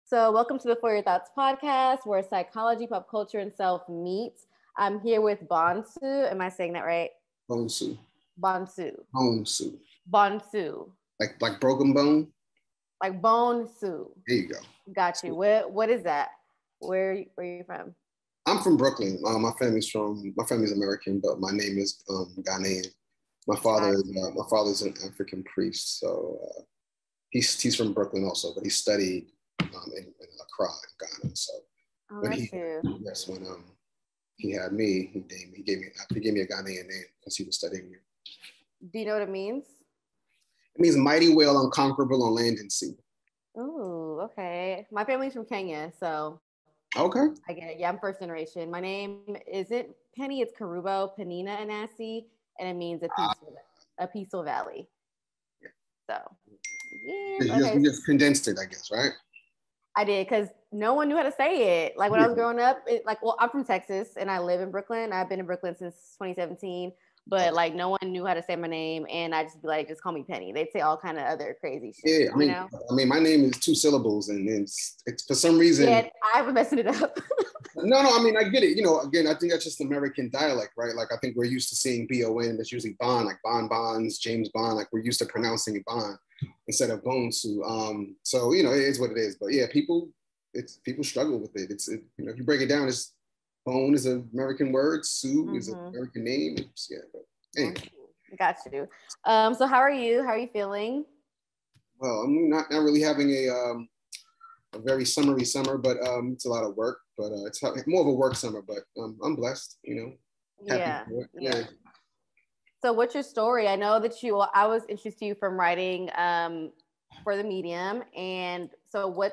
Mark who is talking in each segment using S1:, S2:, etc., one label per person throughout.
S1: So, welcome to the For Your Thoughts podcast, where psychology, pop culture, and self meets. I'm here with Bonsu. Am I saying that right?
S2: Bonsu.
S1: Bonsu.
S2: Bonsu.
S1: Bonsu.
S2: Like broken bone?
S1: Like Bonsu.
S2: There you go.
S1: Got you. What is that? Where are you from?
S2: I'm from Brooklyn. My family's American, but my name is Ghanaian. My father's an African priest, so he's from Brooklyn also, but he studied in Accra, in Ghana. So when he had me, he gave me a Ghanaian name because he was studying here.
S1: Do you know what it means?
S2: It means mighty whale, unconquerable on land and sea.
S1: Oh, okay. My family's from Kenya, so
S2: okay.
S1: I get it. Yeah, I'm first generation. My name isn't Pennie, it's Karubo, Penina Anasi, and it means a peaceful valley. So,
S2: yeah. You just condensed it, I guess, right?
S1: I did, because no one knew how to say it. Like when I was growing up, I'm from Texas and I live in Brooklyn. I've been in Brooklyn since 2017, but like no one knew how to say my name, and I just be like, just call me Pennie. They'd say all kind of other crazy shit.
S2: Yeah, I mean, my name is 2 syllables, and it's for some reason.
S1: Yeah, I've been messing it up.
S2: No, I mean, I get it. Again, I think that's just American dialect, right? Like, I think we're used to seeing B-O-N, that's usually Bond, like Bonds, James Bond. Like, we're used to pronouncing Bond instead of Bonsu. So, it is what it is. But yeah, people struggle with it. If you break it down, it's Bone is an American word, Sue is an American name. But anyway.
S1: Got you. So how are you? How are you feeling?
S2: Well, I'm not really having a very summery summer, but it's a lot of work. But it's more of a work summer. But I'm blessed,
S1: Yeah. So what's your story? I know that I was introduced to you from writing for the Medium, and so what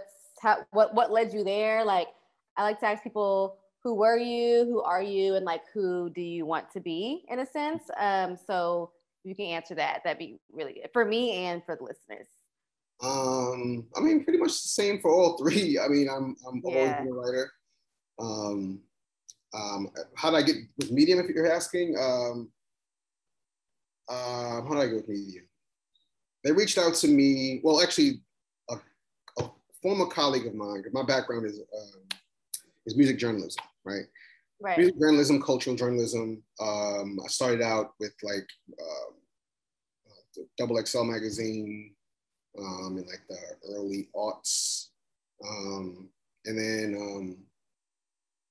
S1: led you there? Like, I like to ask people, who were you? Who are you? And like, who do you want to be, in a sense? So if you can answer that, that'd be really good for me and for the listeners.
S2: I mean, pretty much the same for all three. I mean, I'm always been a writer. How did I get with Medium, if you're asking? How did I get with Medium? They reached out to me. Well, actually, a former colleague of mine, because my background is music journalism, right?
S1: Right.
S2: Music journalism, cultural journalism. I started out with like the Double XL magazine in like the early aughts, and then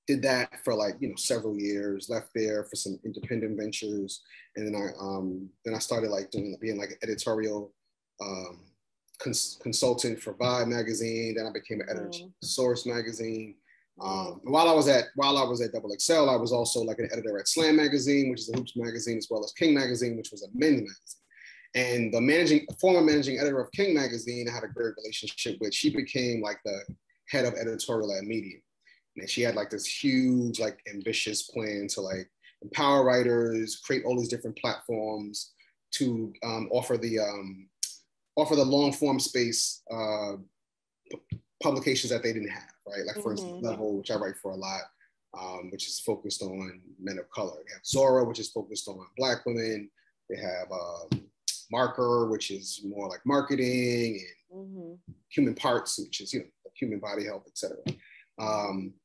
S2: did that for like several years. Left there for some independent ventures, and then I started like being like an editorial consultant for Vibe magazine. Then I became an editor of Source magazine. While I was at Double XL, I was also like an editor at Slam magazine, which is a hoops magazine, as well as King magazine, which was a men's magazine. And the former managing editor of King magazine, I had a great relationship with. She became like the head of editorial at Medium, and she had like this huge, like ambitious plan to like empower writers, create all these different platforms to offer the long form space publications that they didn't have, right? Like, for instance, Level, which I write for a lot, which is focused on men of color. They have Zora, which is focused on Black women. They have Marker, which is more like marketing, and Human Parts, which is human body health, etc.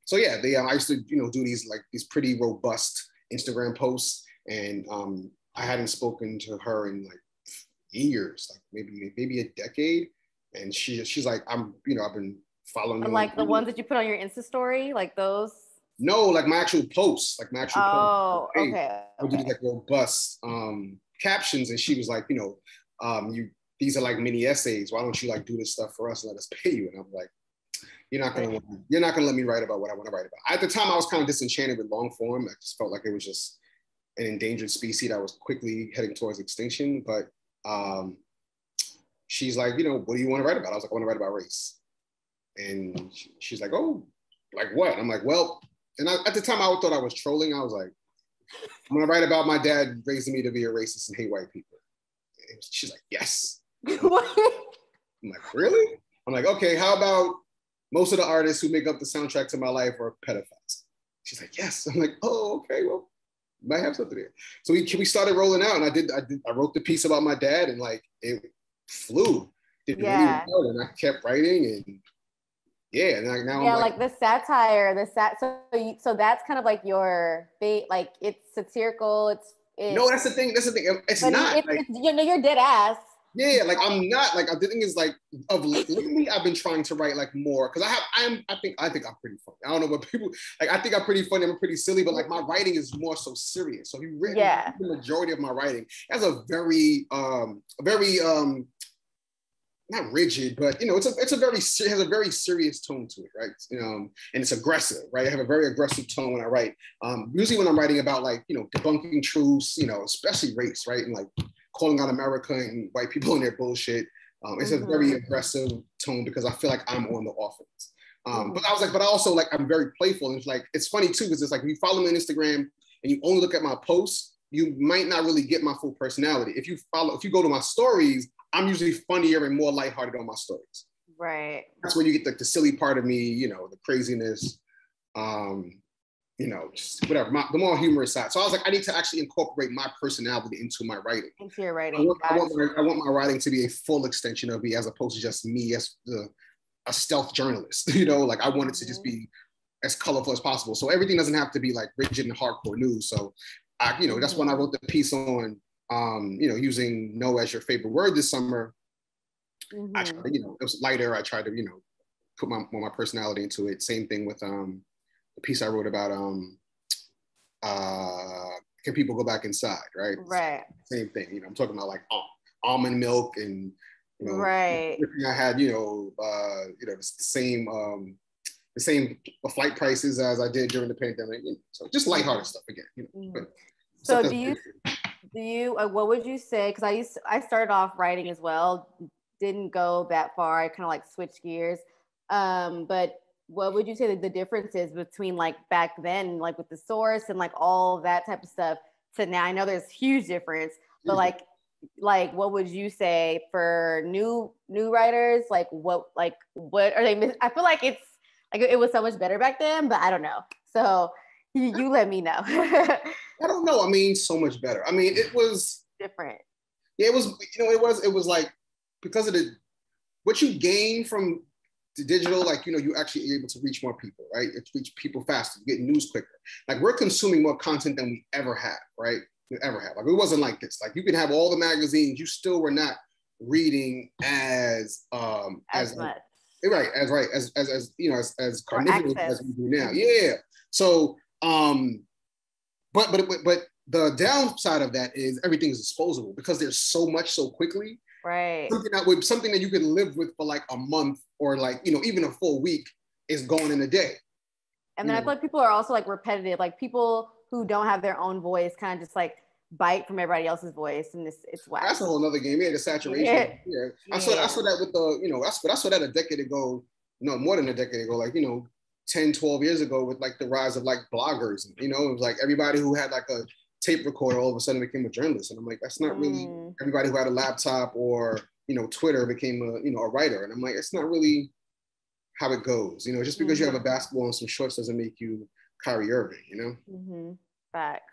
S2: So yeah, I used to do these pretty robust Instagram posts, and I hadn't spoken to her in like years, like maybe a decade, and she's like, I've been following you.
S1: Like the ones that you put on your Insta story, like those?
S2: No, like my actual posts, like my actual posts.
S1: Hey, okay.
S2: I would do these like robust captions, and she was like, these are like mini essays. Why don't you like do this stuff for us and let us pay you? And I'm like, you're not gonna let me write about what I want to write about. At the time, I was kind of disenchanted with long form. I just felt like it was just an endangered species that was quickly heading towards extinction. But she's like, what do you want to write about? I was like, I want to write about race. And she's like, oh, like what? I'm like, well, and at the time I thought I was trolling. I was like, I'm gonna write about my dad raising me to be a racist and hate white people. And she's like, yes. I'm like, really? I'm like, okay, how about most of the artists who make up the soundtrack to my life are pedophiles? She's like, yes. I'm like, oh, okay, well, might have something there. So we started rolling out, and I wrote the piece about my dad, and like it flew. Did really well, and I kept writing, and Yeah, now
S1: Yeah,
S2: I'm
S1: like the satire, so that's kind of like your bait, like it's satirical,
S2: no, that's the thing. That's the thing. It's
S1: but
S2: not like
S1: it's you know you're dead ass.
S2: yeah, like I'm not like the thing is like of lately I've been trying to write like more because I think I'm pretty funny. I don't know what people like. I think I'm pretty funny. I'm pretty silly, but like my writing is more so serious. So if you read the majority of my writing, it has a very not rigid, but you know, it has a very serious tone to it, right? And it's aggressive, right? I have a very aggressive tone when I write. Usually when I'm writing about like, you know, debunking truths, you know, especially race, right? And like calling out America and white people and their bullshit. It's a very aggressive tone because I feel like I'm on the offense. But I also like, I'm very playful. And it's like, it's funny too, because it's like, if you follow me on Instagram and you only look at my posts, you might not really get my full personality. If you go to my stories, I'm usually funnier and more lighthearted on my stories.
S1: Right.
S2: That's where you get the silly part of me, you know, the craziness, you know, just whatever, the more humorous side. So I was like, I need to actually incorporate my personality into my writing.
S1: Into your writing.
S2: I want my writing to be a full extension of me as opposed to just me as a stealth journalist. You know, like I want it to just be as colorful as possible. So everything doesn't have to be like rigid and hardcore news. So you know, that's when I wrote the piece on you know, using no as your favorite word this summer. I tried to, you know, it was lighter. I tried to, you know, put my personality into it. Same thing with the piece I wrote about can people go back inside, right?
S1: Right.
S2: Same thing. You know, I'm talking about like almond milk and you know,
S1: right.
S2: I had, you know, the same flight prices as I did during the pandemic. You know, so just lighthearted stuff again. You know, but
S1: so do you what would you say? Because I started off writing as well, didn't go that far. I kind of like switched gears. But what would you say that the difference is between like back then, like with the source and like all that type of stuff to now? I know there's huge difference, but like what would you say for new writers? Like what are they? I feel like it's like it was so much better back then, but I don't know. So you let me know.
S2: I don't know. I mean, so much better. I mean, it was
S1: different.
S2: Yeah, it was. You know, it was like because of what you gain from the digital, like, you know, you actually are able to reach more people, right? It reach people faster, you get news quicker. Like we're consuming more content than we ever have, right? We ever have. Like it wasn't like this. Like you could have all the magazines, you still were not reading as
S1: much.
S2: Right, as you know, as carnivorous as we do now. Yeah. So but the downside of that is everything is disposable because there's so much so quickly.
S1: Right.
S2: Something that you could live with for like a month or like, you know, even a full week is gone in a day.
S1: And then I feel like people are also like repetitive. Like people who don't have their own voice kind of just like bite from everybody else's voice, and it's whack.
S2: That's a whole nother game. Yeah, the saturation. Yeah. I saw that with the, you know, I saw that a decade ago, no, more than a decade ago, like, you know, 10, 12 years ago with like the rise of like bloggers. You know, it was like everybody who had like a tape recorder all of a sudden became a journalist. And I'm like, that's not really everybody who had a laptop or, you know, Twitter became a writer. And I'm like, it's not really how it goes. You know, just because you have a basketball and some shorts doesn't make you Kyrie Irving, you know?
S1: Facts.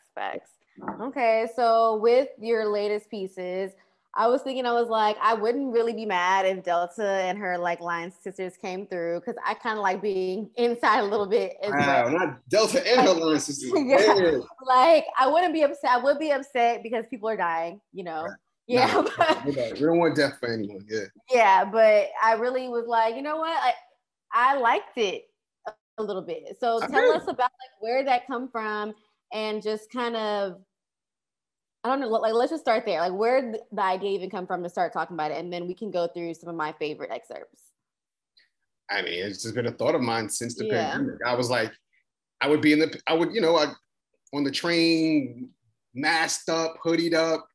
S1: Okay, so with your latest pieces, I was like, I wouldn't really be mad if Delta and her like line sisters came through because I kind of like being inside a little bit as well.
S2: Not Delta and her line sisters.
S1: Yeah. Like I wouldn't be upset. I would be upset because people are dying, you know. Right. Yeah.
S2: We don't want death for anyone. Yeah.
S1: Yeah, but I really was like, you know what? I liked it a little bit. So tell us about like where did that come from and just kind of, I don't know, like let's just start there. Like where did the idea even come from to start talking about it? And then we can go through some of my favorite excerpts.
S2: I mean, it's just been a thought of mine since the pandemic. I was like, I would, you know, on the train, masked up, hoodied up,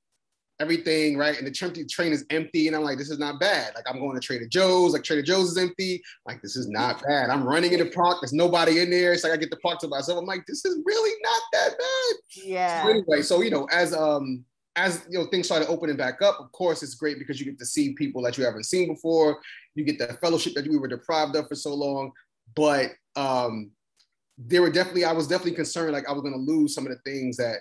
S2: everything, right? And the train is empty. And I'm like, this is not bad. Like, I'm going to Trader Joe's. Like, Trader Joe's is empty. Like, this is not bad. I'm running in the park. There's nobody in there. It's like I get the park to myself. I'm like, this is really not that bad.
S1: Yeah.
S2: So anyway, so, you know, as you know, things started opening back up, of course, it's great because you get to see people that you haven't seen before. You get that fellowship that we were deprived of for so long. But I was definitely concerned, like I was going to lose some of the things that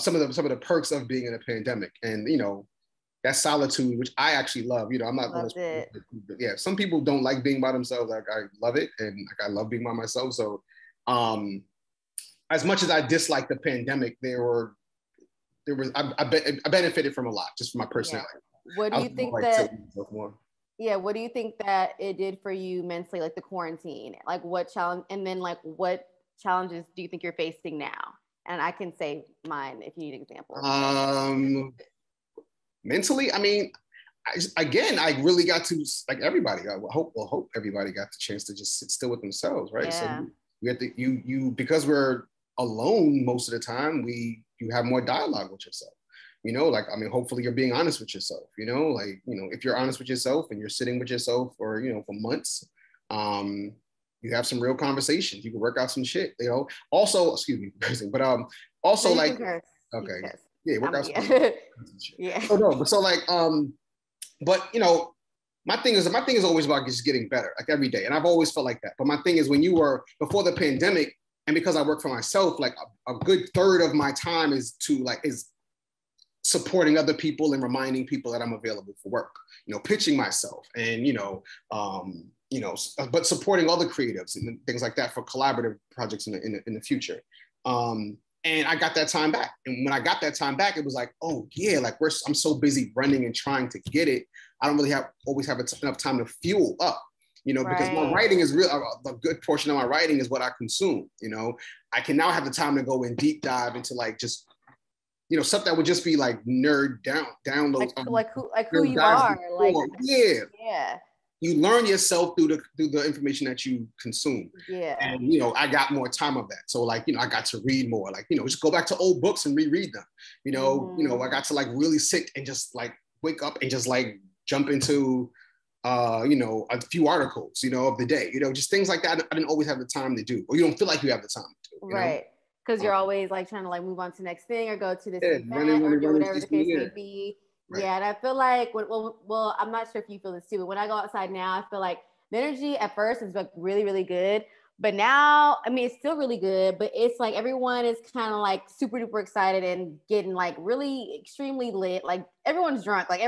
S2: some of the perks of being in a pandemic. And, you know, that solitude, which I actually love. You know, I'm not going to. Yeah, some people don't like being by themselves. Like I love it, and like I love being by myself. So, as much as I dislike the pandemic, I benefited from a lot just from my personality.
S1: Yeah. What do you think that? Yeah, what do you think that it did for you mentally, like the quarantine? Like what challenge, and then like what challenges do you think you're facing now? And I can say mine if you need an example.
S2: Mentally, I mean, I really got to, like everybody, I hope everybody got the chance to just sit still with themselves, right? Yeah. So you have to, you because we're alone most of the time, you have more dialogue with yourself. You know, like, I mean, hopefully you're being honest with yourself, you know, like, you know, if you're honest with yourself and you're sitting with yourself for, you know, for months, you have some real conversations. You can work out some shit, you know. Also, excuse me, but also no, like, okay, yeah, work out some shit. Yeah. Oh no, but so like, but you know, my thing is always about just getting better, like every day, and I've always felt like that. But my thing is, when you were before the pandemic, and because I work for myself, like a good third of my time is supporting other people and reminding people that I'm available for work, you know, pitching myself and, you know, but supporting other creatives and things like that for collaborative projects in the future. And I got that time back. And when I got that time back, it was like, oh yeah, like I'm so busy running and trying to get it. I don't really always have enough time to fuel up, you know, because my writing is real. A good portion of my writing is what I consume. You know, I can now have the time to go and deep dive into like just, you know, stuff that would just be like downloads.
S1: Like who you are. Like,
S2: yeah. You learn yourself through the information that you consume.
S1: Yeah.
S2: And, you know, I got more time of that. So like, you know, I got to read more, like, you know, just go back to old books and reread them. You know, I got to like really sit and just like wake up and just like jump into, you know, a few articles, you know, of the day, you know, just things like that. I didn't always have the time to do, or you don't feel like you have the time to do.
S1: Right. Because you're always like trying to like move on to the next thing or go to this event or do whatever the case may be. Right. Yeah, and I feel like well, I'm not sure if you feel this too, but when I go outside now, I feel like the energy at first is like really, really good. But now, I mean, it's still really good, but it's like everyone is kind of like super duper excited and getting like really extremely lit. Like everyone's drunk. Like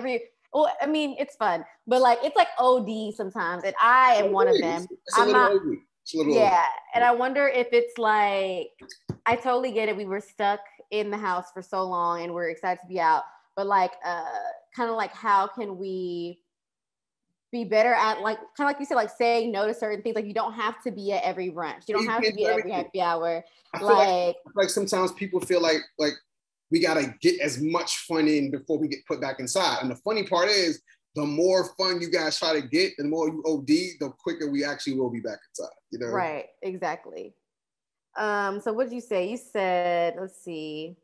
S1: well, I mean, it's fun, but like it's like OD sometimes, and I am one of them. I'm not. Yeah, and I wonder if it's like, I totally get it. We were stuck in the house for so long, and we're excited to be out. But like, kind of like, how can we be better at like, kind of like you said, like saying no to certain things. Like you don't have to be at every brunch. You don't have to be at every happy hour.
S2: I feel like sometimes people feel like we gotta get as much fun in before we get put back inside. And the funny part is, the more fun you guys try to get, the more you OD, the quicker we actually will be back inside. You know?
S1: Right. Exactly. So what did you say? You said, let's see.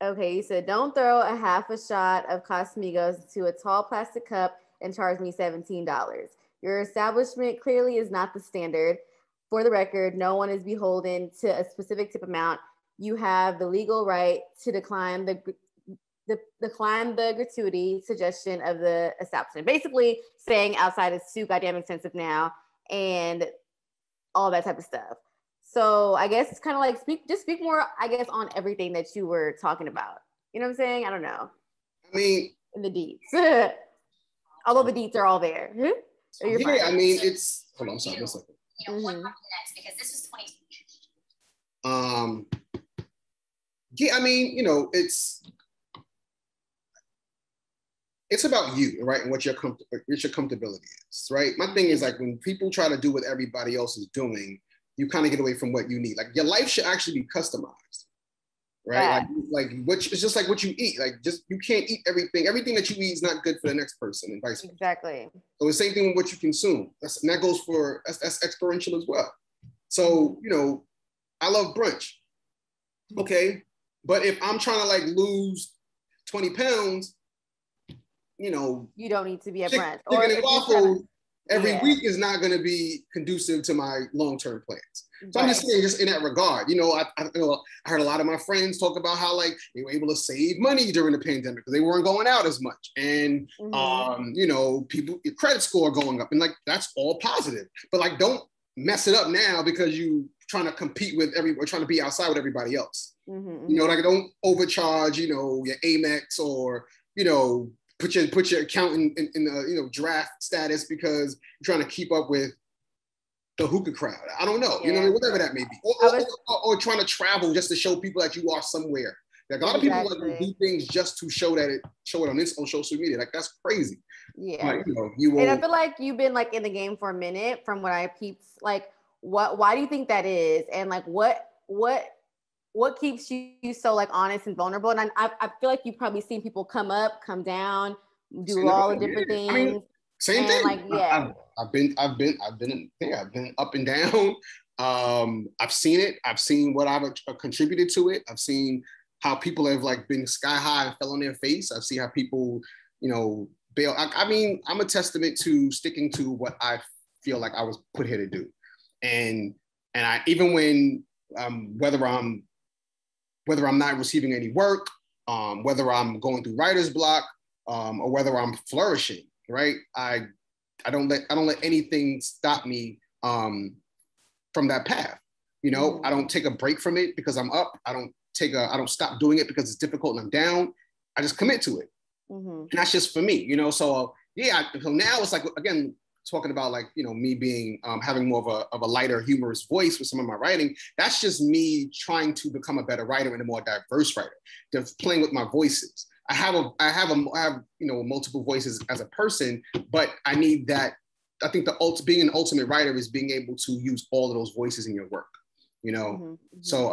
S1: Okay, you said, don't throw a half a shot of Casamigos into a tall plastic cup and charge me $17. Your establishment clearly is not the standard. For the record, no one is beholden to a specific tip amount. You have the legal right to decline the gratuity suggestion of the establishment. Basically saying outside is too goddamn expensive now and all that type of stuff. So I guess it's kind of like speak more, I guess, on everything that you were talking about. You know what I'm saying? I don't know.
S2: I mean,
S1: in the deets. Although the deets are all there.
S2: Yeah, I mean, it's, hold on, sorry, one second.
S3: You know, what happened next? Because this was 20.
S2: Yeah, I mean, you know, it's about you, right? And what your comfortability is, right? My thing is like, when people try to do what everybody else is doing, you kind of get away from what you need. Like your life should actually be customized, right?
S1: Yeah.
S2: Like it's just like what you eat. Like you can't eat everything. Everything that you eat is not good for the next person, and vice versa.
S1: Exactly.
S2: So the same thing with what you consume. And that goes for, that's experiential as well. So, you know, I love brunch. Okay. But if I'm trying to like lose 20 pounds, you know,
S1: you don't need to be at brunch.
S2: Or chicken and waffles every week is not going to be conducive to my long-term plans. So I'm just saying, just in that regard, you know, I heard a lot of my friends talk about how like they were able to save money during the pandemic because they weren't going out as much. And, you know, your credit score going up, and like, that's all positive, but like, don't mess it up now because you trying to compete with everybody, trying to be outside with everybody else.
S1: Mm-hmm.
S2: You know, like don't overcharge, you know, your Amex or, you know, put your account in you know, draft status because you're trying to keep up with the hookah crowd. I don't know, you know, whatever that may be. Or trying to travel just to show people that you are somewhere. Like a lot of people like do things just to show it on social media. Like that's crazy.
S1: Yeah.
S2: Like, you know, you will,
S1: and I feel like you've been like in the game for a minute from what I peeped. Like why do you think that is? And like what keeps you so like honest and vulnerable? And I feel like you've probably seen people come up, come down, do all the different things. I mean,
S2: same thing.
S1: Like, yeah.
S2: I've been up and down. I've seen it. I've seen what I've contributed to it. I've seen how people have like been sky high and fell on their face. I've seen how people, you know, bail. I mean, I'm a testament to sticking to what I feel like I was put here to do. And I, even when, whether I'm not receiving any work, whether I'm going through writer's block, or whether I'm flourishing, right? I don't let anything stop me from that path. You know, I don't take a break from it because I'm up. I don't stop doing it because it's difficult and I'm down. I just commit to it. And that's just for me, you know? So so now it's like, again, talking about like, you know, me being, having more of a lighter, humorous voice with some of my writing. That's just me trying to become a better writer and a more diverse writer. Just playing with my voices. I have you know, multiple voices as a person, but I need that. I think being an ultimate writer is being able to use all of those voices in your work, you know? So,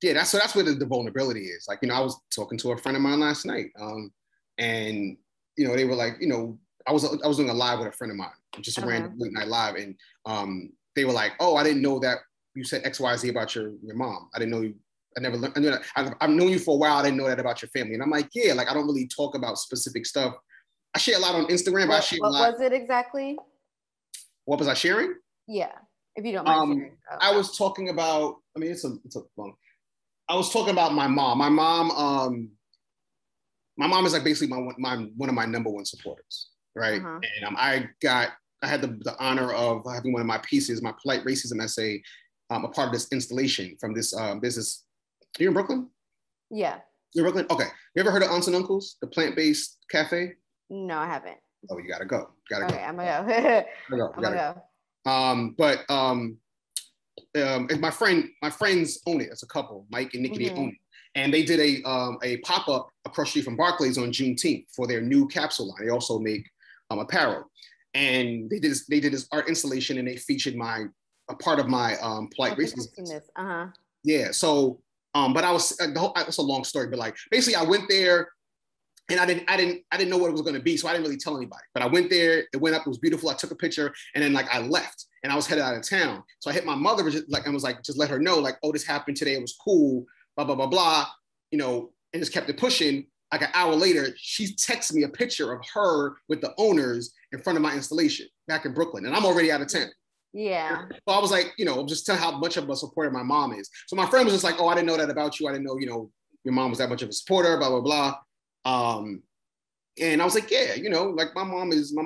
S2: that's where the vulnerability is. Like, you know, I was talking to a friend of mine last night, and, you know, they were like, you know, I was doing a live with a friend of mine, just a random late night live. And they were like, oh, I didn't know that you said XYZ about your mom. I didn't know you. I never learned. I knew that. I've known you for a while. I didn't know that about your family. And I'm like, yeah, like I don't really talk about specific stuff. I share a lot on Instagram. But I share a lot.
S1: What was it exactly?
S2: What was I sharing?
S1: Yeah, if you don't mind sharing.
S2: I was talking about, I mean, it's a long. I was talking about my mom. My mom is like basically one of my number one supporters, right? And I had the honor of having one of my pieces, my polite racism essay, a part of this installation from this business. Are you in Brooklyn?
S1: Yeah.
S2: You're in Brooklyn? Okay. You ever heard of Aunts and Uncles, the plant-based cafe?
S1: No, I haven't.
S2: Oh, you gotta go.
S1: Okay, I'm gonna go.
S2: I'm gonna go. And my friends own it. It's a couple, Mike and Nikki. They own it, and they did a pop-up across the street from Barclays on Juneteenth for their new capsule line. They also make apparel, and they did this art installation, and they featured a part of my polite racism. Yeah. So, but I was it's a long story, but like basically, I went there. And I didn't know what it was going to be, so I didn't really tell anybody. But I went there, it went up, it was beautiful. I took a picture, and then like I left, and I was headed out of town. So I hit my mother, just let her know, like, oh, this happened today. It was cool, blah blah blah blah, you know, and just kept it pushing. Like an hour later, she texted me a picture of her with the owners in front of my installation back in Brooklyn, and I'm already out of town.
S1: Yeah.
S2: So I was like, you know, just tell how much of a supporter my mom is. So my friend was just like, oh, I didn't know that about you. I didn't know, you know, your mom was that much of a supporter, blah blah blah. And I was like, yeah, you know, like my mom is a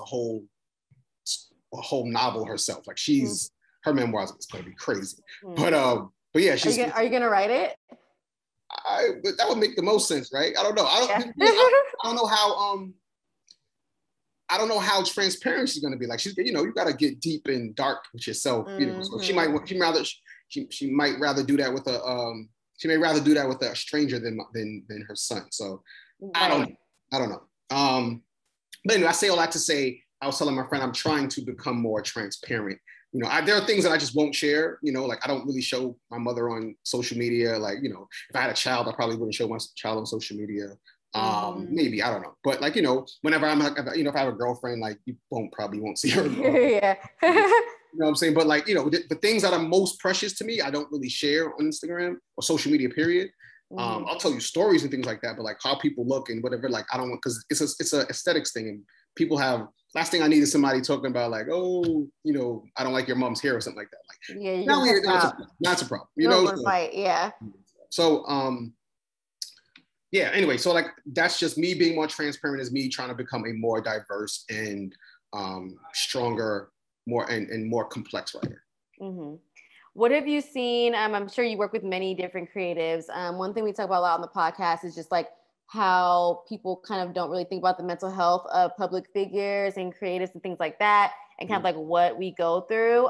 S2: whole novel herself. Like her memoirs is going to be crazy. But yeah,
S1: Are you gonna write it?
S2: That would make the most sense, right? I don't know. I don't know how transparent she's going to be. Like you know, you got to get deep and dark with yourself. You know, so she might rather do that with a stranger than her son. So I don't know. But anyway, I say all that to say, I was telling my friend, I'm trying to become more transparent. You know, there are things that I just won't share. You know, like I don't really show my mother on social media. Like, you know, if I had a child, I probably wouldn't show my child on social media. Maybe, I don't know. But like, you know, whenever if I have a girlfriend, like you probably won't see her.
S1: Yeah.
S2: You know what I'm saying? But like, you know, the things that are most precious to me, I don't really share on Instagram or social media, period. I'll tell you stories and things like that, but like how people look and whatever, like I don't want, because it's a aesthetics thing, and people have, last thing I need is somebody talking about like, oh, you know, I don't like your mom's hair or something like that. Like, yeah, that's a problem. You know,
S1: fight, yeah.
S2: So yeah. Anyway, so like that's just me being more transparent, is me trying to become a more diverse and stronger, more complex writer.
S1: What have you seen? I'm sure you work with many different creatives. One thing we talk about a lot on the podcast is just like how people kind of don't really think about the mental health of public figures and creatives and things like that, and kind of like what we go through.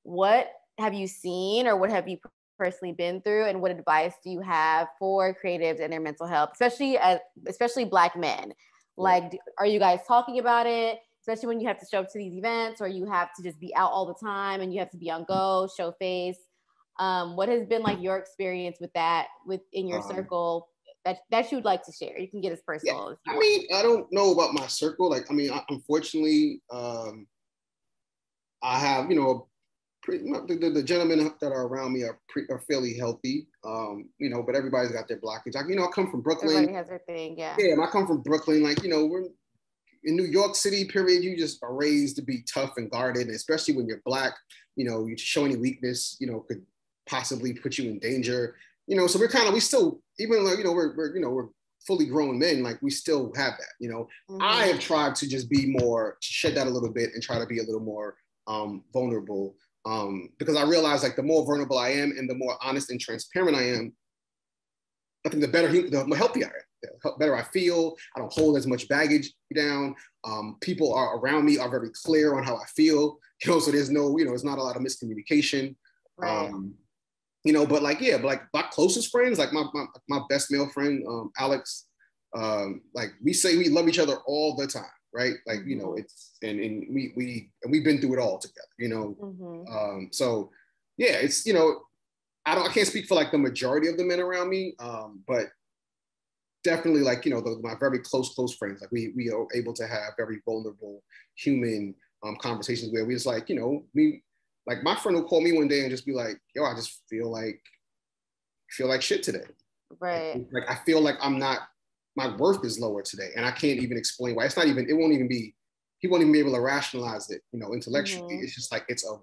S1: What have you seen, or what have you personally been through, and what advice do you have for creatives and their mental health, especially Black men? Like, are you guys talking about it, especially when you have to show up to these events, or you have to just be out all the time and you have to be on go, show face? What has been like your experience with that within your circle that you'd like to share? You can get as personal as you want.
S2: I mean, I don't know about my circle. Like, I mean, unfortunately, I have, you know, the gentlemen that are around me are fairly healthy, you know, but everybody's got their blockage. Like, you know, I come from Brooklyn.
S1: Everybody has their thing, yeah.
S2: Yeah, I come from Brooklyn. Like, you know, we're in New York City, period. You just are raised to be tough and guarded, and especially when you're Black. You know, you show any weakness, you know, could possibly put you in danger. You know, so we still, even though, you know, we're fully grown men, like we still have that. You know, I have tried to just be more, shed that a little bit and try to be a little more vulnerable. Because I realize like the more vulnerable I am and the more honest and transparent I am, I think the more healthier I am, the better I feel. I don't hold as much baggage down. People are around me are very clear on how I feel, you know, so there's no, you know, it's not a lot of miscommunication.
S1: Right.
S2: You know, but like my closest friends, like my best male friend, Alex, like we say we love each other all the time. Right. Like, you know, it's, and we've been through it all together, you know? So yeah, it's, you know, I can't speak for like the majority of the men around me. But definitely like, you know, my very close friends, like we are able to have very vulnerable human conversations where we just like, you know, like my friend will call me one day and just be like, yo, I just feel like shit today.
S1: Right.
S2: Like I feel like my worth is lower today, and I can't even explain why. He won't even be able to rationalize it, you know, intellectually. It's just like it's an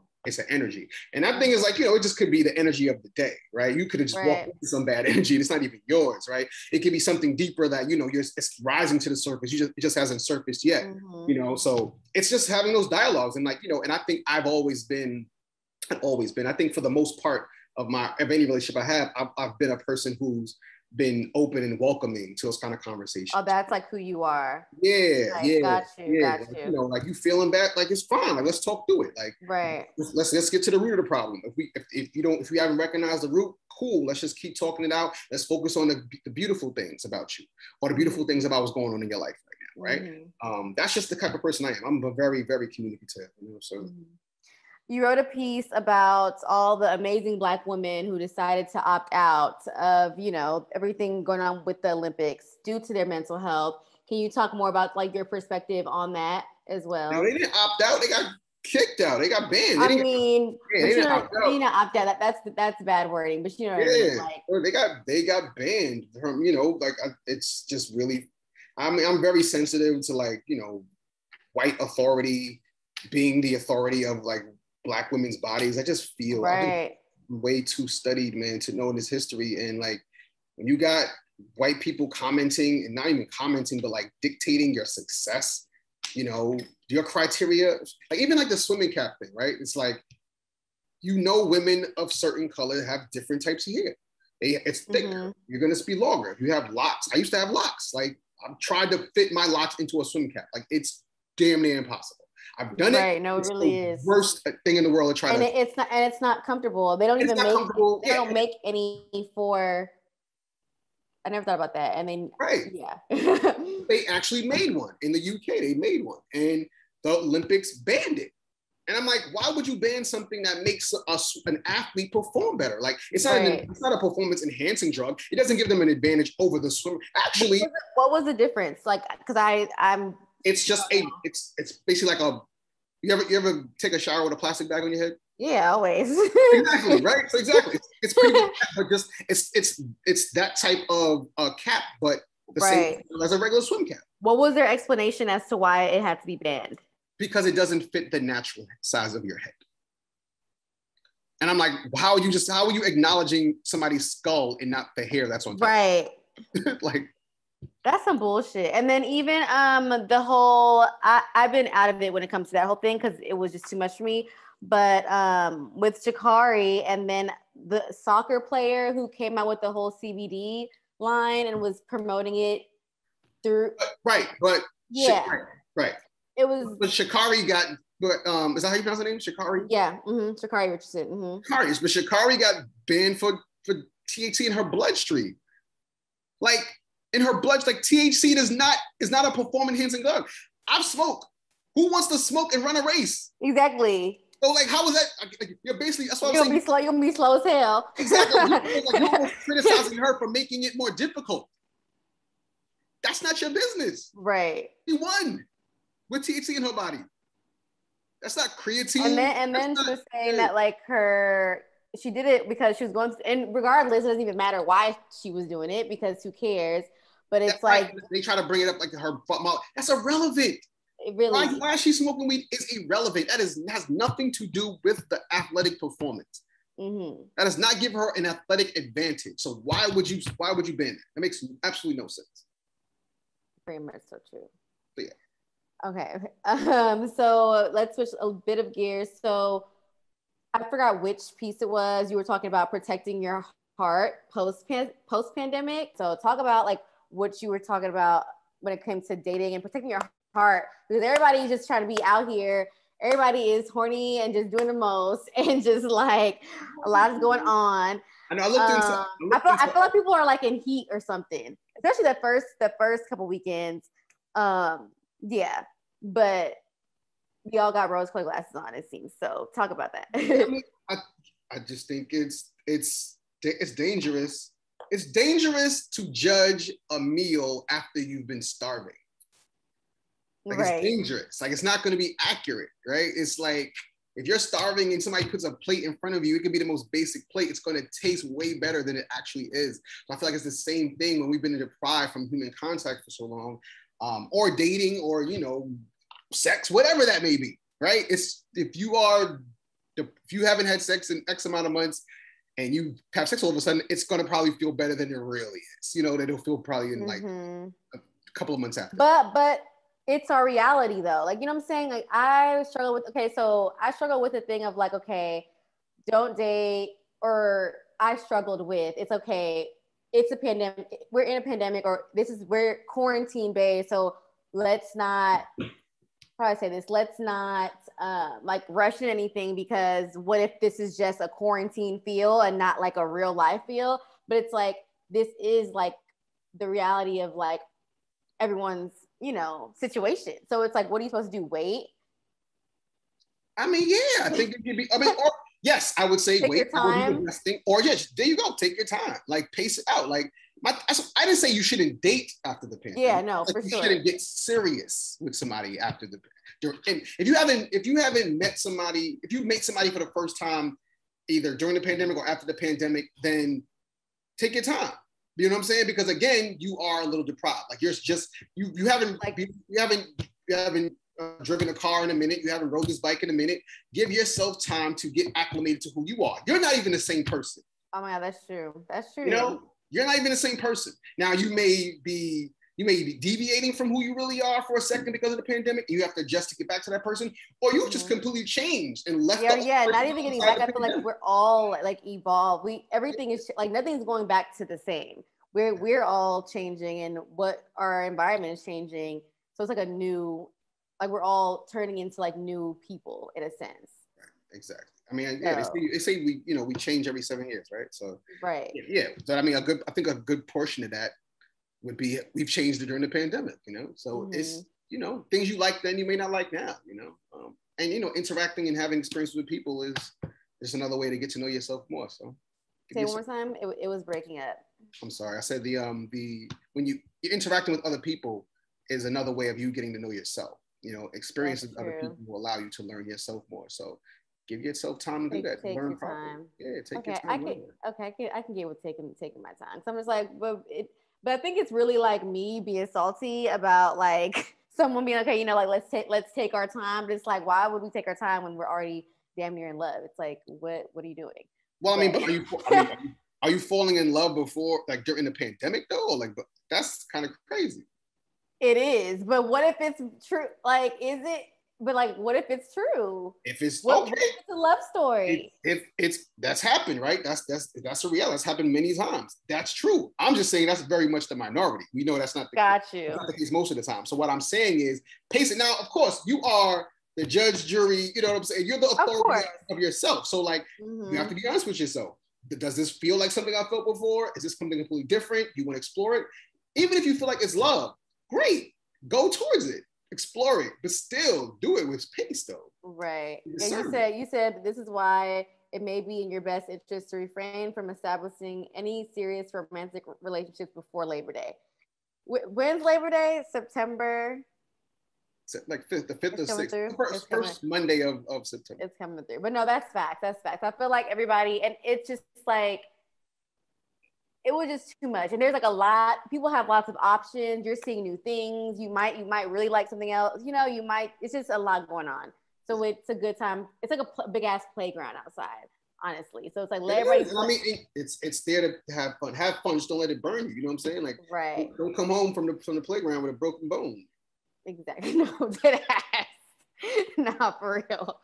S2: energy. And that thing is like, you know, it just could be the energy of the day, right? You could have just walked into some bad energy and it's not even yours, right? It could be something deeper that, you know, it's rising to the surface. It just hasn't surfaced yet, you know? So it's just having those dialogues. And like, you know, and I think I think for the most part of any relationship I have, I've been a person who's been open and welcoming to those kind of conversations.
S1: Oh, that's like who you are.
S2: Yeah,
S1: like, got you.
S2: Like, you know, like you feeling bad, like it's fine. Like let's talk through it. Like let's get to the root of the problem. If you haven't recognized the root, cool. Let's just keep talking it out. Let's focus on the beautiful things about you, or the beautiful things about what's going on in your life right now, right? That's just the type of person I am. I'm a very, very communicative, you know. So.
S1: You wrote a piece about all the amazing Black women who decided to opt out of, you know, everything going on with the Olympics due to their mental health. Can you talk more about like your perspective on that as well?
S2: No, they didn't opt out. They got kicked out. They got banned.
S1: They didn't opt out. That's bad wording, but you know what I mean?
S2: Like, they got banned from, you know, like it's just really, I mean, I'm very sensitive to like, you know, white authority being the authority of like Black women's bodies. I just feel I'm way too studied, man, to know this history. And like when you got white people commenting, and not even commenting, but like dictating your success, you know, your criteria, like even like the swimming cap thing, right? It's like, you know, women of certain color have different types of hair. It's thicker. You're gonna be longer. If you have locks, I used to have locks. Like I've tried to fit my locks into a swim cap. Like it's damn near impossible. I've done it.
S1: Right, no, it really is.
S2: Worst thing in the world to try
S1: it's not comfortable. They don't even make any for. I never thought about that. And then
S2: they actually made one in the UK. They made one, and the Olympics banned it. And I'm like, why would you ban something that makes an athlete perform better? Like it's not a performance enhancing drug. It doesn't give them an advantage over the swimmer. Actually,
S1: what was the difference? Like, because I'm.
S2: It's just it's basically like you ever take a shower with a plastic bag on your head?
S1: Yeah, always.
S2: Exactly, right? So exactly. It's pretty much, but just it's that type of cap, but the same as a regular swim cap.
S1: What was their explanation as to why it had to be banned?
S2: Because it doesn't fit the natural size of your head. And I'm like, how are you acknowledging somebody's skull and not the hair that's on top?
S1: Right.
S2: Like,
S1: that's some bullshit. And then even the whole, I've been out of it when it comes to that whole thing because it was just too much for me. but with Shikari, and then the soccer player who came out with the whole CBD line and was promoting it through.
S2: Right, but
S1: yeah,
S2: right.
S1: It was.
S2: But Shikari got. But is that how you pronounce her name? Shikari.
S1: Yeah, Shikari Richards.
S2: Shikari, but Shikari got banned for THC in her bloodstream. Like in her blood, like THC is not a performance enhancing drug. I've smoked. Who wants to smoke and run a race?
S1: Exactly.
S2: So like, how is that? Like, you're basically, that's what
S1: you're
S2: I'm saying.
S1: You're gonna be slow as hell.
S2: Exactly. You're almost criticizing her for making it more difficult. That's not your business.
S1: Right.
S2: She won with THC in her body. That's not creatine.
S1: And then she was saying that like she did it because she was going to, and regardless, it doesn't even matter why she was doing it because who cares? But it's like
S2: they try to bring it up like her mouth. That's irrelevant.
S1: It really
S2: why is she smoking weed is irrelevant. That has nothing to do with the athletic performance. That does not give her an athletic advantage. So why would you ban that? That makes absolutely no sense.
S1: Pretty much so true.
S2: But yeah.
S1: Okay. So let's switch a bit of gears. So I forgot which piece it was. You were talking about protecting your heart post-pandemic. So talk about like what you were talking about when it came to dating and protecting your heart, because everybody's just trying to be out here. Everybody is horny and just doing the most, and just like a lot is going on.
S2: I know. I
S1: feel like people are like in heat or something, especially the first couple weekends. Yeah, but we all got rose-colored glasses on, it seems. So talk about that.
S2: I just think it's dangerous. It's dangerous to judge a meal after you've been starving. Like It's dangerous. Like it's not going to be accurate, right? It's like if you're starving and somebody puts a plate in front of you, it could be the most basic plate. It's going to taste way better than it actually is. So I feel like it's the same thing when we've been deprived from human contact for so long, or dating, or sex, whatever that may be, right? It's if you haven't had sex in X amount of months and you have sex all of a sudden, it's going to probably feel better than it really is. That it'll feel probably in like a couple of months after.
S1: But it's our reality though. Like, you know what I'm saying? Like I struggle with the thing of like, okay, don't date, or I struggled with, it's okay. It's a pandemic. We're in a pandemic, or we're quarantine based. So let's not, let's not like rush in anything, because what if this is just a quarantine feel and not like a real life feel? But it's like, this is like the reality of like everyone's, situation. So it's like, what are you supposed to do? Wait?
S2: I mean, yeah, I think it could be, or yes, I would say
S1: take
S2: wait.
S1: Your time.
S2: Or yes, there you go. Take your time. Like pace it out. Like I didn't say you shouldn't date after the pandemic.
S1: Yeah, no,
S2: like,
S1: for
S2: you
S1: sure.
S2: You shouldn't get serious with somebody after and if you haven't met somebody, if you meet somebody for the first time, either during the pandemic or after the pandemic, then take your time. You know what I'm saying? Because again, you are a little deprived. Like you haven't driven a car in a minute. You haven't rode this bike in a minute. Give yourself time to get acclimated to who you are. You're not even the same person.
S1: Oh my God, that's true. That's true.
S2: You're not even the same person. Now you may be deviating from who you really are for a second because of the pandemic. You have to adjust to get back to that person, or you've just completely changed and left.
S1: Yeah, not even getting back. I feel like we're all like evolved. Everything is like, nothing's going back to the same. We're all changing, and what our environment is changing. So it's like a new, like we're all turning into like new people in a sense.
S2: Right, exactly. I mean, yeah, they say we change every 7 years, right? So
S1: right.
S2: Yeah. So I mean, I think a good portion of that would be we've changed it during the pandemic, So it's things you like then you may not like now, and interacting and having experiences with people is just another way to get to know yourself more. So
S1: say one more time. It was breaking up.
S2: I'm sorry. I said when you're interacting with other people is another way of you getting to know yourself. Experiences with other people will allow you to learn yourself more. So give yourself time to do that.
S1: Take
S2: learn
S1: your time.
S2: Yeah, take your time.
S1: I can get with taking my time. So I'm just like, but I think it's really like me being salty about like someone being okay, like let's take our time. But it's like, why would we take our time when we're already damn near in love? It's like, what are you doing?
S2: Well, I mean, are you falling in love before, like during the pandemic though? Or like, but that's kind of crazy.
S1: It is, but what if it's true? Like, is it? But like, what if it's true?
S2: If it's
S1: what if it's a love story?
S2: If it's that's happened, right? That's a reality. That's happened many times. That's true. I'm just saying that's very much the minority. We know that's not the
S1: Got
S2: case.
S1: you.
S2: That's not the case most of the time. So what I'm saying is pace it. Now, of course, you are the judge, jury, you know what I'm saying? You're the authority of yourself. So like you have to be honest with yourself. Does this feel like something I felt before? Is this something completely different? You want to explore it? Even if you feel like it's love, great. Go towards it. Explore it, but still do it with pace though.
S1: Right. Yeah, you said this is why it may be in your best interest to refrain from establishing any serious romantic relationships before Labor Day. When's Labor Day? September?
S2: Like the 5th or 6th. First Monday of September.
S1: It's coming through. But no, that's facts. That's facts. I feel like everybody, and it's just like, it was just too much. And there's like a lot, people have lots of options. You're seeing new things. You might really like something else. You know, it's just a lot going on. So it's a good time. It's like a big ass playground outside, honestly. So it's like, let everybody.
S2: I mean, it's there to have fun. Have fun. Just don't let it burn you. You know what I'm saying? Like,
S1: right.
S2: Don't come home from the playground with a broken bone.
S1: Exactly. No, dead ass. Nah, for real.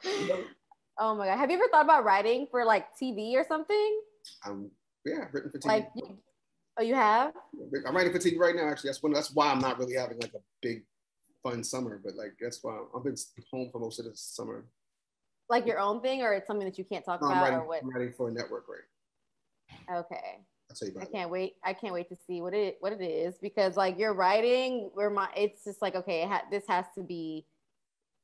S1: Oh my God. Have you ever thought about writing for like TV or something?
S2: Yeah, I've written for TV.
S1: Like, oh, you have?
S2: I'm writing for TV right now. Actually, that's why I'm not really having like a big fun summer. But like that's why I've been home for most of the summer.
S1: Like your own thing, or it's something that you can't talk about, or what?
S2: I'm writing for a network, right?
S1: Okay.
S2: I'll tell you about
S1: it. I can't wait to see what it is, because like you're writing, it's just like, okay, this has to be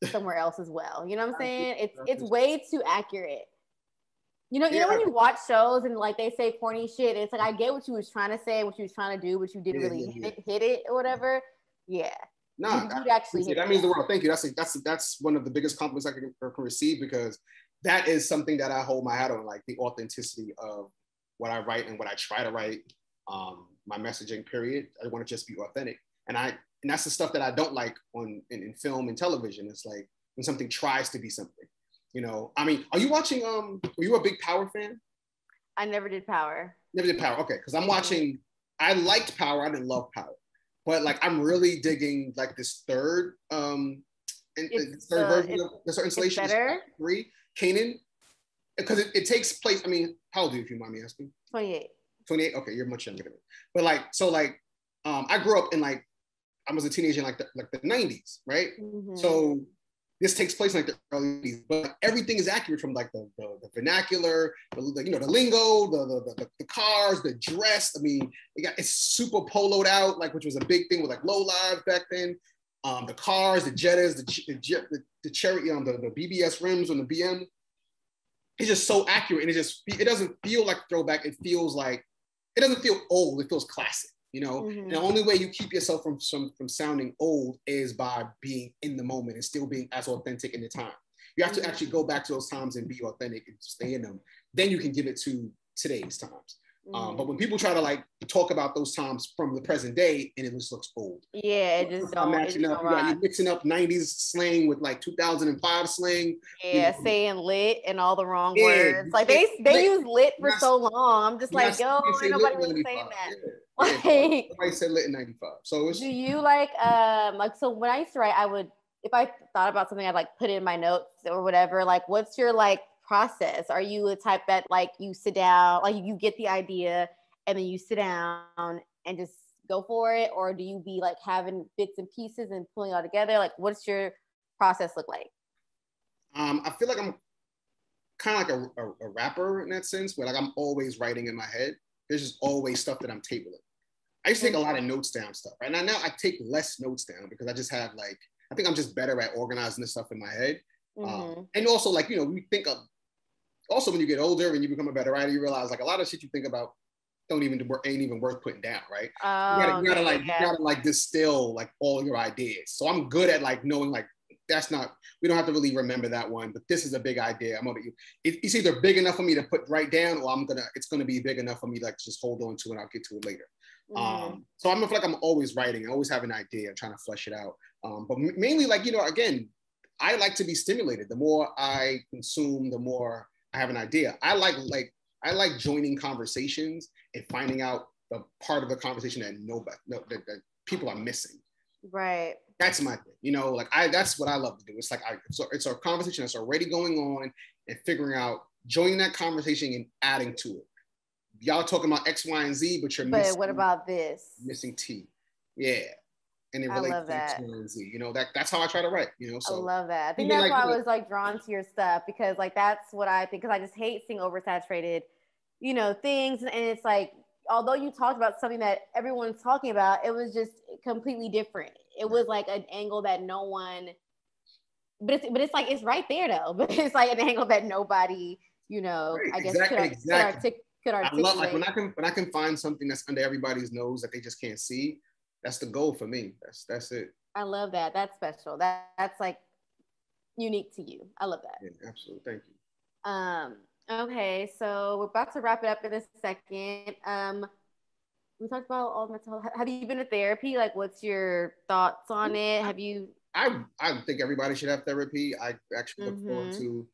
S1: somewhere else as well. You know what I'm saying? It's way too accurate. You know when you watch shows and like they say corny shit, it's like, I get what you was trying to say, what you was trying to do, but you didn't really hit it or whatever. Yeah.
S2: No,
S1: you'd actually hit
S2: that means the world. Thank you. That's one of the biggest compliments I can receive, because that is something that I hold my hat on, like the authenticity of what I write and what I try to write. My messaging, period. I want to just be authentic, and that's the stuff that I don't like in film and television. It's like when something tries to be something. You know, I mean, are you watching? Are you a big Power fan?
S1: I never did Power.
S2: Never did Power. Okay, because I'm watching. I liked Power. I didn't love Power, but like I'm really digging like this third version of the certain installation.
S1: It's better.
S2: 3, Canaan, because it takes place. I mean, how old are you, if you mind me asking?
S1: 28.
S2: 28. Okay, you're much younger than me. But I grew up in I was a teenager in the 90s, right? Mm-hmm. So this takes place in like the early 80s, but everything is accurate, from like the vernacular, the lingo, the cars, the dress. I mean, it's super poloed out, like, which was a big thing with like low lives back then. The cars, the Jettas, the cherry, the BBS rims on the BM. It's just so accurate, and it doesn't feel like throwback. It feels like, it doesn't feel old. It feels classic. You know, mm-hmm. And the only way you keep yourself from sounding old is by being in the moment and still being as authentic in the time. You have to actually go back to those times and be authentic and stay in them. Then you can give it to today's times. Mm-hmm. But when people try to like talk about those times from the present day, and it just looks old.
S1: Yeah, it just don't.
S2: Matching up. You're mixing up 90s slang with like 2005 slang.
S1: Yeah, saying lit and all the wrong words. Like they use lit for so long. I'm just like, yo, ain't nobody really saying that.
S2: Yeah. Nobody said lit in 95. So
S1: do you like so when I used to write, if I thought about something, I'd like put it in my notes or whatever. Like, what's your like process? Are you a type that like you sit down, like you get the idea and then you sit down and just go for it? Or do you be like having bits and pieces and pulling it all together? Like, what's your process look like?
S2: I feel like I'm kind of like a rapper in that sense, where like I'm always writing in my head. There's just always stuff that I'm tabling. I used to take a lot of notes down stuff. Right now I take less notes down, because I just have I think I'm just better at organizing this stuff in my head. Mm-hmm. And also we think of, also when you get older and you become a better writer, you realize like a lot of shit you think about ain't even worth putting down, right? You gotta distill like all your ideas. So I'm good at like knowing like, we don't have to really remember that one, but this is a big idea. It's either big enough for me to write down, or it's gonna be big enough for me to like just hold on to, and I'll get to it later. Mm-hmm. So I feel like I'm always writing. I always have an idea, trying to flesh it out. But mainly again, I like to be stimulated. The more I consume, the more I have an idea. I like joining conversations and finding out the part of the conversation that that people are missing.
S1: Right.
S2: That's my thing. You know, like that's what I love to do. It's like it's a conversation that's already going on and figuring out, joining that conversation and adding to it. Y'all talking about X, Y, and Z, but
S1: But what about this?
S2: Missing T. Yeah. And it
S1: I
S2: relates
S1: love
S2: to
S1: that.
S2: X, Y, and Z. You know, that's how I try to write, you know. So
S1: I love that. I think that's why I was like drawn to your stuff, because like that's what I think, because I just hate seeing oversaturated, you know, things. And it's like, although you talked about something that everyone's talking about, it was just completely different. It was like an angle that no one, but it's like, it's right there though. But it's like an angle that nobody, you know,
S2: right,
S1: I guess
S2: exactly.
S1: could articulate.
S2: I love, like, when I can find something that's under everybody's nose that they just can't see. That's the goal for me. That's it.
S1: I love that. That's special. That's like unique to you. I love that.
S2: Yeah, absolutely. Thank you.
S1: Okay, so we're about to wrap it up in a second. We talked about all mental health. Have you been to therapy? Like, what's your thoughts on it? Have you?
S2: I think everybody should have therapy. I actually look forward to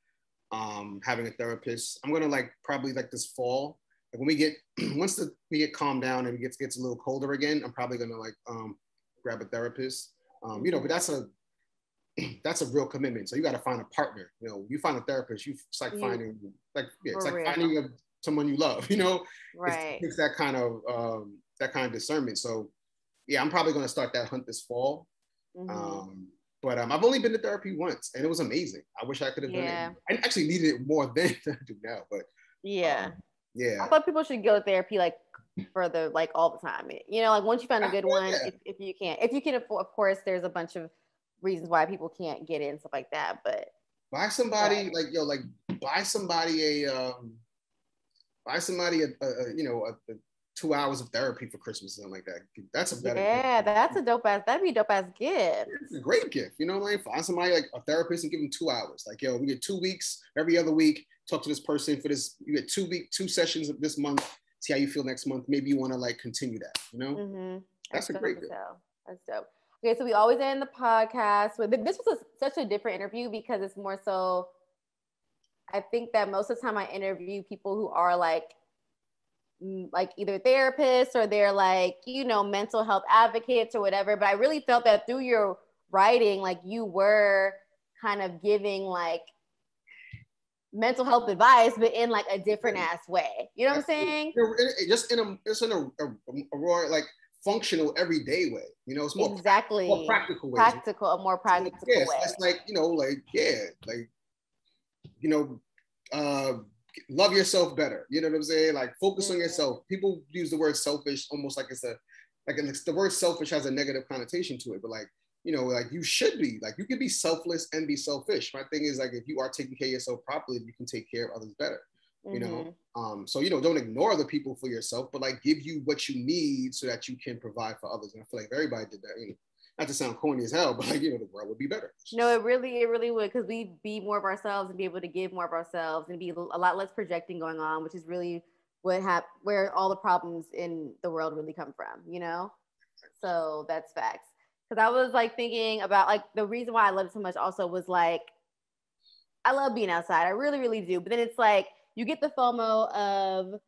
S2: having a therapist. I'm gonna probably this fall. Like when we get we get calmed down and it gets a little colder again, I'm probably gonna grab a therapist. You know, but that's a real commitment. So you got to find a partner. You know, you find a therapist. It's like finding finding someone you love. You know,
S1: right?
S2: It's that kind of discernment. So yeah, I'm probably going to start that hunt this fall. But I've only been to therapy once, and it was amazing. I wish I could have done it. I actually needed it more then than I do now. But
S1: yeah.
S2: I
S1: thought people should go to therapy for the all the time. You know, once you find a good one, if you can afford, of course, there's a bunch of reasons why people can't get in and stuff like that. But
S2: buy somebody buy somebody a 2 hours of therapy for Christmas, something like that. That's a better gift.
S1: That's a dope ass. That'd be a dope ass gift.
S2: It's a great gift. You know, find somebody a therapist and give them 2 hours. We get 2 weeks every other week. Talk to this person for this. You get 2 sessions of this month. See how you feel next month. Maybe you want to continue that. You know, that's a great gift.
S1: That's dope. Okay, so we always end the podcast with this was such a different interview because it's more so. I think that most of the time I interview people who are either therapists or they're mental health advocates or whatever. But I really felt that through your writing, you were kind of giving mental health advice, but in a different ass way. You know what I'm saying?
S2: Just in a raw, functional everyday way. You know, it's more more practical way.
S1: A more practical way.
S2: It's love yourself better. You know what I'm saying? Focus on yourself. People use the word selfish almost like the word selfish has a negative connotation to it, but you should be you can be selfless and be selfish. My thing is if you are taking care of yourself properly, you can take care of others better. You know, so don't ignore other people for yourself, but give you what you need so that you can provide for others. And I feel like everybody did that. You know, not to sound corny as hell, but the world would be better.
S1: No, it really would, because we be more of ourselves and be able to give more of ourselves and be a lot less projecting going on, which is really where all the problems in the world really come from. You know, so that's facts. Because I was thinking about the reason why I love it so much also was I love being outside. I really, really do. But then it's you get the FOMO of,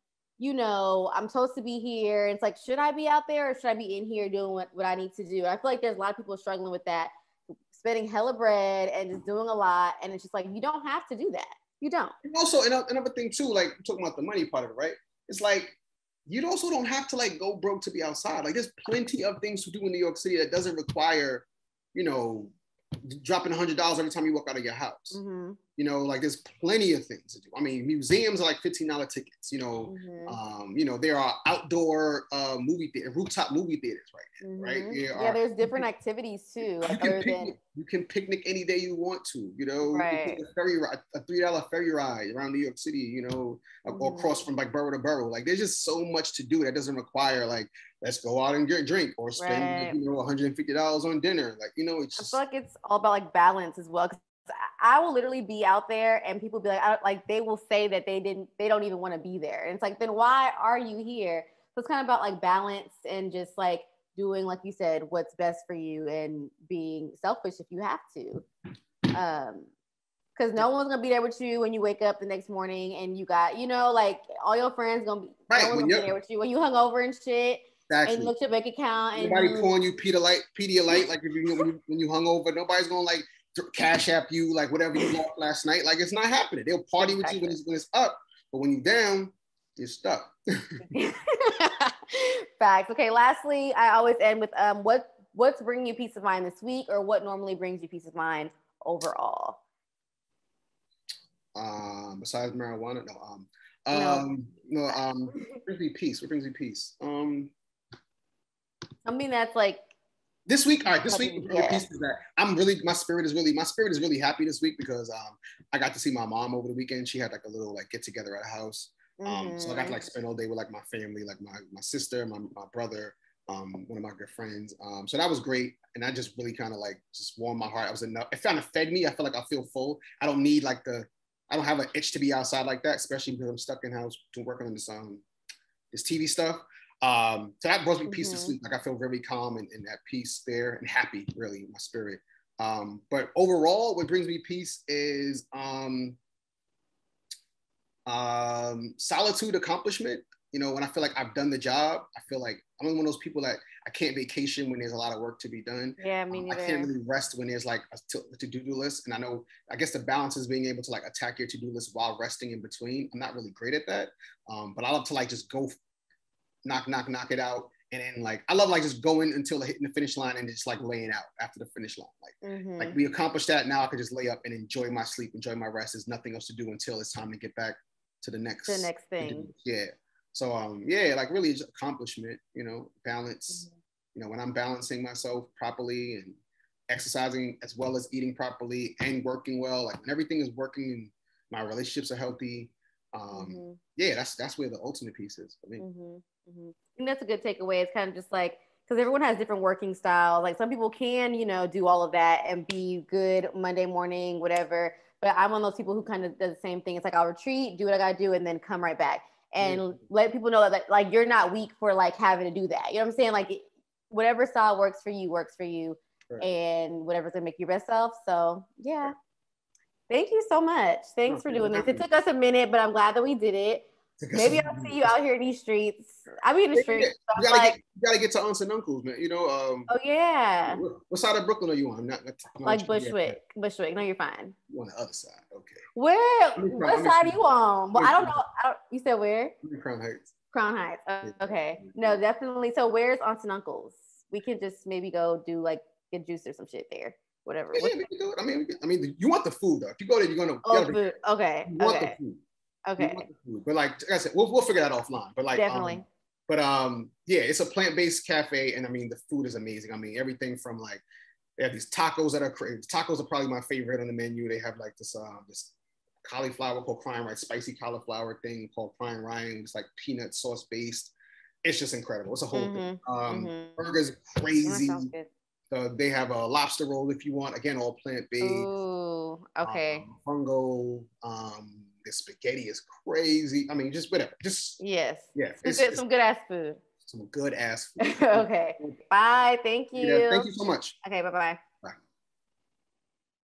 S1: I'm supposed to be here. And it's should I be out there or should I be in here doing what I need to do? I feel like there's a lot of people struggling with that, spending hella bread and just doing a lot. And it's just you don't have to do that. You don't.
S2: And also, another thing too, talking about the money part of it, right? It's you also don't have to go broke to be outside. There's plenty of things to do in New York City that doesn't require, dropping $100 every time you walk out of your house. You know, there's plenty of things to do. I mean, museums are $15 tickets. There are outdoor rooftop movie theaters right now, right?
S1: There's different activities too.
S2: You can picnic any day you want to. You know,
S1: right.
S2: You can take a ferry ride, a $3 ferry ride around New York City. Or cross from borough to borough. There's just so much to do that doesn't require let's go out and get a drink or spend $150 on dinner. It's just,
S1: I feel it's all about balance as well. I will literally be out there and people be they will say that they don't even want to be there. And it's then why are you here? So it's kind of about balance and just doing, like you said, what's best for you and being selfish if you have to. Because no one's going to be there with you when you wake up the next morning and you got, all your friends going to be, no one's going to be there with you when you hungover and shit.
S2: Exactly.
S1: And look at your bank account. And
S2: nobody pouring you Pedialyte, like if when you hung over, nobody's gonna like cash app you like whatever you lost last night. Like it's not happening. They'll party with you when it's up, but when you're down, you're stuck.
S1: Facts. Okay. Lastly, I always end with what's bringing you peace of mind this week, or what normally brings you peace of mind overall?
S2: Besides marijuana, what brings me peace? What brings me peace?
S1: Something that's like
S2: this week. All right, this week peace is that my spirit is really happy this week because I got to see my mom over the weekend. She had like a little like get together at a house. So I got to like spend all day with like my family, like my sister, my brother, one of my good friends. So that was great. And I just really kind of like just warmed my heart. It kind of fed me. I feel like I feel full. I don't need like I don't have an itch to be outside like that, especially because I'm stuck in house working on this TV stuff. So that brought me peace this week. Like I feel very calm and at peace there and happy, really, in my spirit. But overall, what brings me peace is solitude, accomplishment. You know, when I feel like I've done the job, I feel like I'm one of those people that I can't vacation when there's a lot of work to be done.
S1: Yeah, me neither.
S2: I can't really rest when there's like a to-do list. And I guess the balance is being able to like attack your to-do list while resting in between. I'm not really great at that. But I love to like just go knock it out. And then like, I love like just going until hitting the finish line and just like laying out after the finish line. Like we accomplished that. Now I could just lay up and enjoy my sleep, enjoy my rest. There's nothing else to do until it's time to get back to the next
S1: thing.
S2: Yeah. So like really just accomplishment, you know, balance. You know, when I'm balancing myself properly and exercising as well as eating properly and working well, like when everything is working and my relationships are healthy, that's where the ultimate piece is for me.
S1: I think that's a good takeaway. It's kind of just like, because everyone has different working styles. Like some people can, you know, do all of that and be good Monday morning, whatever. But I'm one of those people who kind of does the same thing. It's like I'll retreat, do what I gotta do, and then come right back and let people know that like you're not weak for like having to do that. You know what I'm saying? Like whatever style works for you, right. And whatever's gonna make your best self. So yeah. Thank you so much. Thanks for doing this. It took us a minute, but I'm glad that we did it. Maybe I'll see you out here in these streets. I mean, in the streets.
S2: You gotta get to aunts and uncles, man. You know.
S1: Oh yeah.
S2: What side of Brooklyn are you on? Not
S1: like Bushwick. Bushwick. No, you're fine.
S2: You on the other side. Okay.
S1: Where? What side are you on? Well, I don't know. You said where?
S2: Crown Heights.
S1: Crown Heights. Okay. No, definitely. So where's aunts and uncles? We could just maybe go do like get juice or some shit there. Whatever.
S2: Yeah, we can do it. I mean, you want the food though. If you go there, you're gonna.
S1: Food. Okay.
S2: You want the food.
S1: Okay.
S2: But like I said, we'll figure that offline. But like
S1: definitely.
S2: It's a plant-based cafe, and I mean the food is amazing. I mean everything from like they have these tacos that are crazy. Tacos are probably my favorite on the menu. They have like this cauliflower called Crying Ryan, spicy cauliflower thing called Crying Ryan. It's like peanut sauce based. It's just incredible. It's a whole thing. Burgers crazy. That sounds good. They have a lobster roll if you want. Again, all plant-based.
S1: Ooh, okay.
S2: Fungo. The spaghetti is crazy. I mean, just whatever. Just
S1: yes.
S2: Yeah.
S1: Some good ass food.
S2: Some good ass food.
S1: Okay. Bye. Thank you.
S2: Yeah, thank you so much.
S1: Okay. Bye-bye.